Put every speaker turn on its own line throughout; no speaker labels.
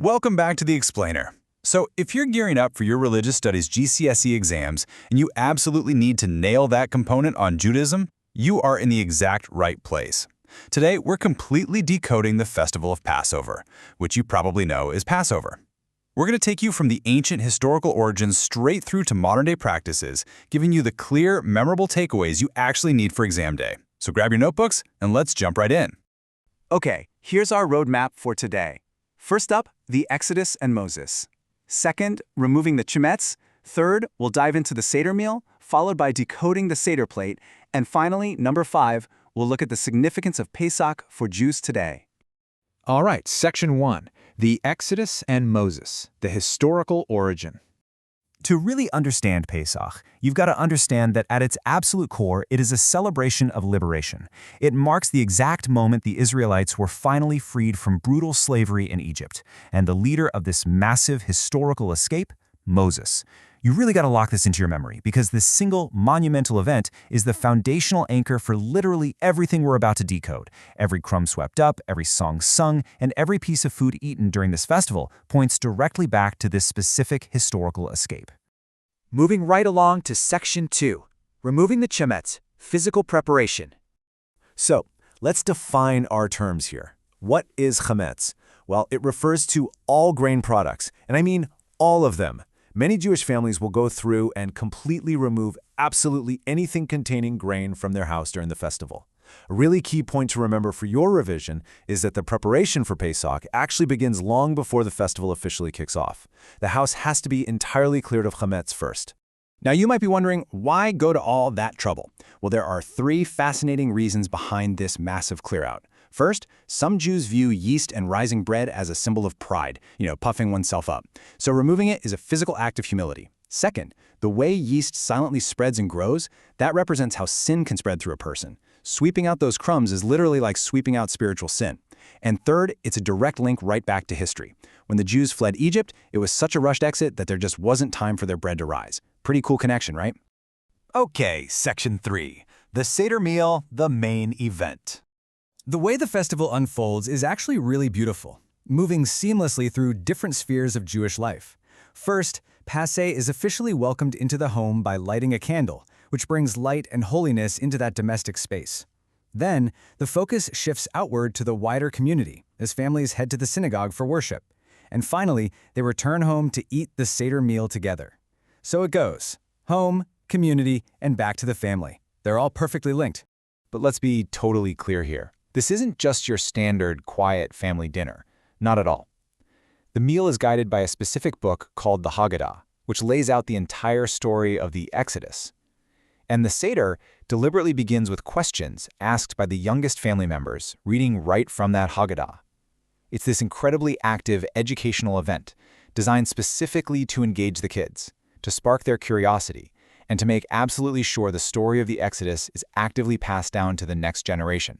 Welcome back to The Explainer. So, if you're gearing up for your religious studies GCSE exams and you absolutely need to nail that component on Judaism, you are in the exact right place. Today, we're completely decoding the festival of Passover, which you probably know is Passover. We're going to take you from the ancient historical origins straight through to modern-day practices, giving you the clear, memorable takeaways you actually need for exam day. So grab your notebooks and let's jump right in.
Okay, here's our roadmap for today. First up, the Exodus and Moses. Second, removing the chametz. Third, we'll dive into the Seder meal, followed by decoding the Seder plate. And finally, number 5, we'll look at the significance of Pesach for Jews today.
All right, Section 1, the Exodus and Moses, the historical origin.
To really understand Pesach, you've got to understand that at its absolute core, it is a celebration of liberation. It marks the exact moment the Israelites were finally freed from brutal slavery in Egypt, and the leader of this massive historical escape, Moses. You really got to lock this into your memory because this single monumental event is the foundational anchor for literally everything we're about to decode. Every crumb swept up, every song sung, and every piece of food eaten during this festival points directly back to this specific historical escape.
Moving right along to Section 2, removing the chametz, physical preparation.
So, let's define our terms here. What is chametz? Well, it refers to all grain products, and I mean all of them. Many Jewish families will go through and completely remove absolutely anything containing grain from their house during the festival. A really key point to remember for your revision is that the preparation for Pesach actually begins long before the festival officially kicks off. The house has to be entirely cleared of chametz first.
Now you might be wondering, why go to all that trouble? Well, there are 3 fascinating reasons behind this massive clear-out. First, some Jews view yeast and rising bread as a symbol of pride, puffing oneself up. So removing it is a physical act of humility. Second, the way yeast silently spreads and grows, that represents how sin can spread through a person. Sweeping out those crumbs is literally like sweeping out spiritual sin. And third, it's a direct link right back to history. When the Jews fled Egypt, it was such a rushed exit that there just wasn't time for their bread to rise. Pretty cool connection, right?
Okay, Section 3. The Seder meal, the main event.
The way the festival unfolds is actually really beautiful, moving seamlessly through different spheres of Jewish life. First, Passeh is officially welcomed into the home by lighting a candle, which brings light and holiness into that domestic space. Then, the focus shifts outward to the wider community as families head to the synagogue for worship. And finally, they return home to eat the Seder meal together. So it goes: home, community, and back to the family. They're all perfectly linked.
But let's be totally clear here. This isn't just your standard, quiet family dinner. Not at all. The meal is guided by a specific book called the Haggadah, which lays out the entire story of the Exodus. And the Seder deliberately begins with questions asked by the youngest family members, reading right from that Haggadah. It's this incredibly active educational event designed specifically to engage the kids, to spark their curiosity, and to make absolutely sure the story of the Exodus is actively passed down to the next generation.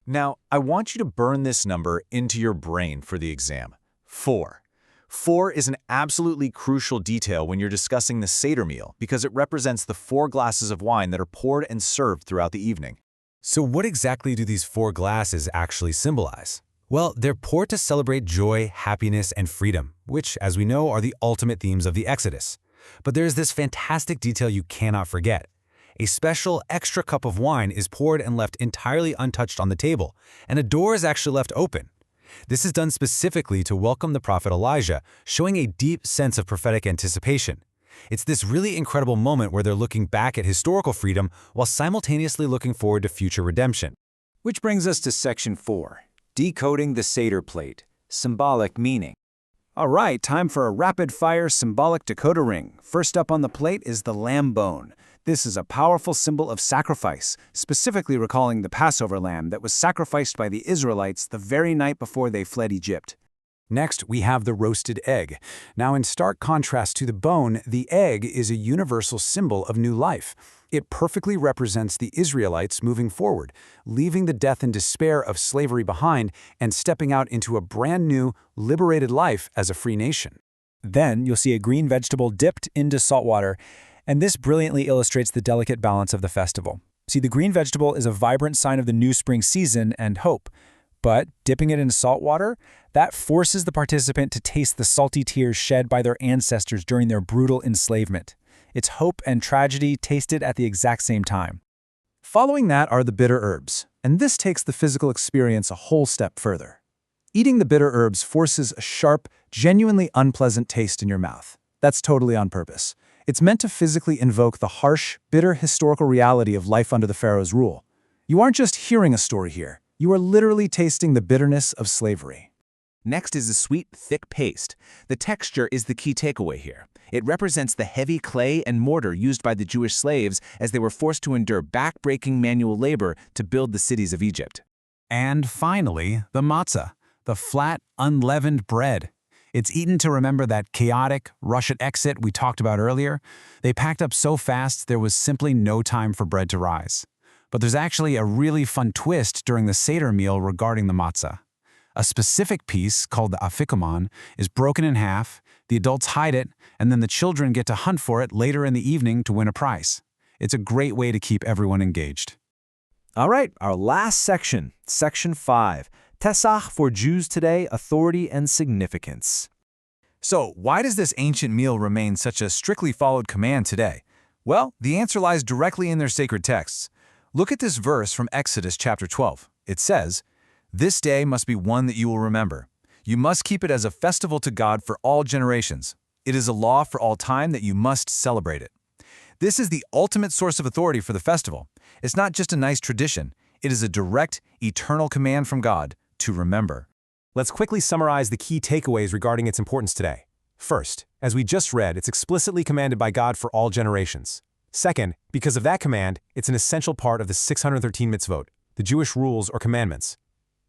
Now, I want you to burn this number into your brain for the exam. 4. 4 is an absolutely crucial detail when you're discussing the Seder meal because it represents the 4 glasses of wine that are poured and served throughout the evening.
So what exactly do these 4 glasses actually symbolize? Well, they're poured to celebrate joy, happiness, and freedom, which, as we know, are the ultimate themes of the Exodus. But there's this fantastic detail you cannot forget. A special extra cup of wine is poured and left entirely untouched on the table, and a door is actually left open. This is done specifically to welcome the prophet Elijah, showing a deep sense of prophetic anticipation. It's this really incredible moment where they're looking back at historical freedom while simultaneously looking forward to future redemption.
Which brings us to Section 4, decoding the Seder plate, symbolic meaning. All right, time for a rapid-fire symbolic decoder ring. First up on the plate is the lamb bone. This is a powerful symbol of sacrifice, specifically recalling the Passover lamb that was sacrificed by the Israelites the very night before they fled Egypt.
Next, we have the roasted egg. Now, in stark contrast to the bone, the egg is a universal symbol of new life. It perfectly represents the Israelites moving forward, leaving the death and despair of slavery behind and stepping out into a brand new, liberated life as a free nation.
Then you'll see a green vegetable dipped into salt water, and this brilliantly illustrates the delicate balance of the festival. See, the green vegetable is a vibrant sign of the new spring season and hope.
But dipping it in salt water, that forces the participant to taste the salty tears shed by their ancestors during their brutal enslavement. It's hope and tragedy tasted at the exact same time.
Following that are the bitter herbs, and this takes the physical experience a whole step further. Eating the bitter herbs forces a sharp, genuinely unpleasant taste in your mouth. That's totally on purpose. It's meant to physically invoke the harsh, bitter historical reality of life under the Pharaoh's rule. You aren't just hearing a story here. You are literally tasting the bitterness of slavery.
Next is a sweet, thick paste. The texture is the key takeaway here. It represents the heavy clay and mortar used by the Jewish slaves as they were forced to endure back-breaking manual labor to build the cities of Egypt.
And finally, the matzah, the flat, unleavened bread. It's eaten to remember that chaotic, Russian exit we talked about earlier. They packed up so fast there was simply no time for bread to rise. But there's actually a really fun twist during the Seder meal regarding the matzah. A specific piece, called the afikoman, is broken in half, the adults hide it, and then the children get to hunt for it later in the evening to win a prize. It's a great way to keep everyone engaged.
All right, our last section, Section 5, Pesach for Jews today, authority and significance.
So, why does this ancient meal remain such a strictly followed command today? Well, the answer lies directly in their sacred texts. Look at this verse from Exodus chapter 12. It says, "This day must be one that you will remember. You must keep it as a festival to God for all generations. It is a law for all time that you must celebrate it." This is the ultimate source of authority for the festival. It's not just a nice tradition. It is a direct, eternal command from God to remember.
Let's quickly summarize the key takeaways regarding its importance today. First, as we just read, it's explicitly commanded by God for all generations. Second, because of that command, it's an essential part of the 613 mitzvot, the Jewish rules or commandments.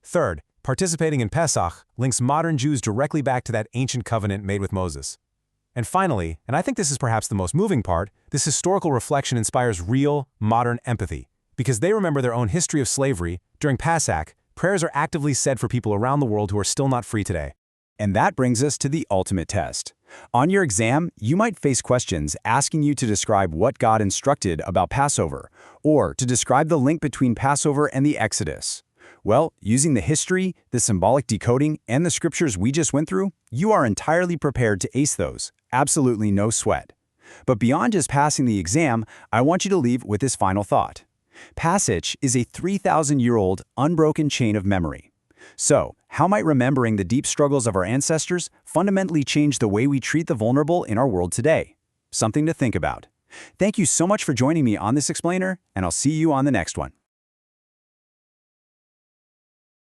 Third, participating in Pesach links modern Jews directly back to that ancient covenant made with Moses. And finally, and I think this is perhaps the most moving part, this historical reflection inspires real, modern empathy. Because they remember their own history of slavery, during Pesach, prayers are actively said for people around the world who are still not free today.
And that brings us to the ultimate test. On your exam, you might face questions asking you to describe what God instructed about Passover, or to describe the link between Passover and the Exodus. Well, using the history, the symbolic decoding, and the scriptures we just went through, you are entirely prepared to ace those. Absolutely no sweat. But beyond just passing the exam, I want you to leave with this final thought. Pesach is a 3,000-year-old, unbroken chain of memory. So, how might remembering the deep struggles of our ancestors fundamentally change the way we treat the vulnerable in our world today? Something to think about. Thank you so much for joining me on this explainer, and I'll see you on the next one.